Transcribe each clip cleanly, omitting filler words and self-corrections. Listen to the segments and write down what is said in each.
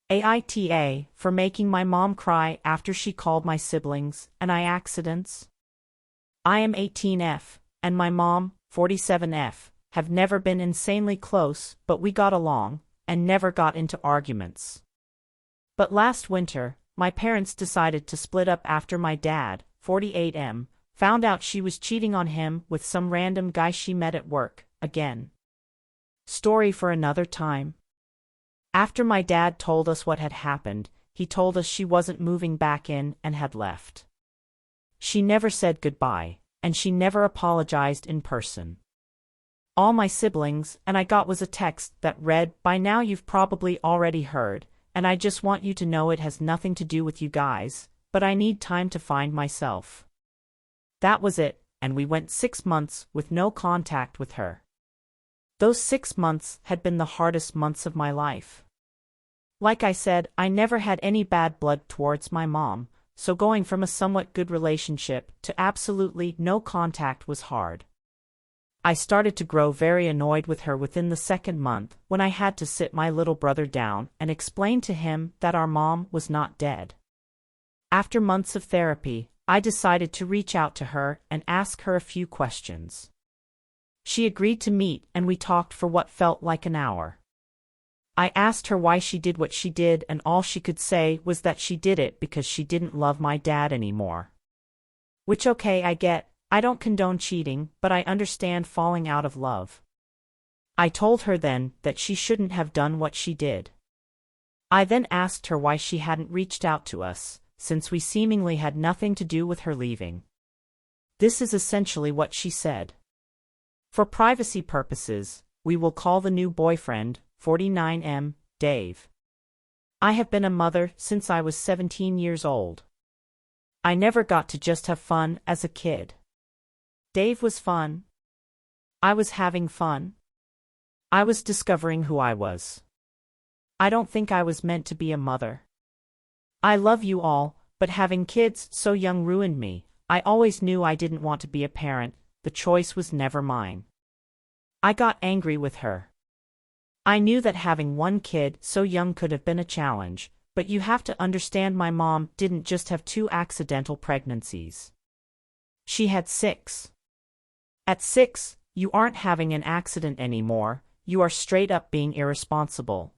AITA for making my mom cry after she called my siblings and I accidents. I am 18F, and my mom, 47F, have never been insanely close, but we got along, and never got into arguments. But last winter, my parents decided to split up after my dad, 48M, found out she was cheating on him with some random guy she met at work, again. Story for another time. After my dad told us what had happened, he told us she wasn't moving back in and had left. She never said goodbye, and she never apologized in person. All my siblings and I got was a text that read, "By now you've probably already heard, and I just want you to know it has nothing to do with you guys, but I need time to find myself." That was it, and we went 6 months with no contact with her. Those 6 months had been the hardest months of my life. Like I said, I never had any bad blood towards my mom, so going from a somewhat good relationship to absolutely no contact was hard. I started to grow very annoyed with her within the second month when I had to sit my little brother down and explain to him that our mom was not dead. After months of therapy, I decided to reach out to her and ask her a few questions. She agreed to meet and we talked for what felt like an hour. I asked her why she did what she did and all she could say was that she did it because she didn't love my dad anymore. Which okay, I get, I don't condone cheating, but I understand falling out of love. I told her then that she shouldn't have done what she did. I then asked her why she hadn't reached out to us, since we seemingly had nothing to do with her leaving. This is essentially what she said. For privacy purposes, we will call the new boyfriend, 49M, Dave. I have been a mother since I was 17 years old. I never got to just have fun as a kid. Dave was fun. I was having fun. I was discovering who I was. I don't think I was meant to be a mother. I love you all, but having kids so young ruined me. I always knew I didn't want to be a parent, the choice was never mine. I got angry with her. I knew that having one kid so young could have been a challenge, but you have to understand my mom didn't just have 2 accidental pregnancies. She had 6. At 6, you aren't having an accident anymore, you are straight up being irresponsible.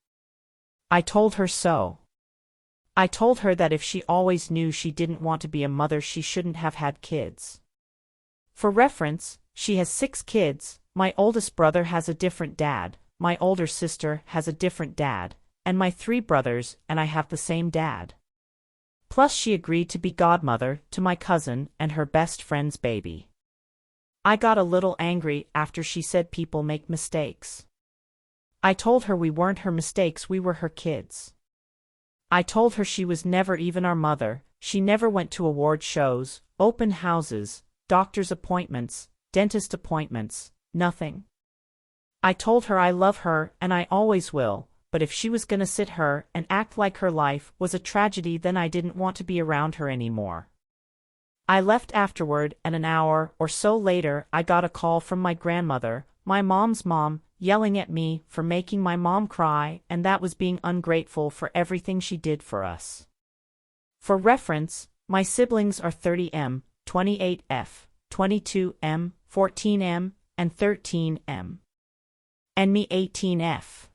I told her so. I told her that if she always knew she didn't want to be a mother, she shouldn't have had kids. For reference, she has 6 kids, my oldest brother has a different dad, my older sister has a different dad, and my 3 brothers and I have the same dad. Plus she agreed to be godmother to my cousin and her best friend's baby. I got a little angry after she said people make mistakes. I told her we weren't her mistakes, we were her kids. I told her she was never even our mother, she never went to award shows, open houses, doctor's appointments, dentist appointments, nothing. I told her I love her and I always will, but if she was gonna sit her and act like her life was a tragedy, then I didn't want to be around her anymore. I left afterward, and an hour or so later I got a call from my grandmother, my mom's mom, yelling at me for making my mom cry, and that was being ungrateful for everything she did for us. For reference, my siblings are 30M, 28F, 22M, 14M, and 13M. And me 18F.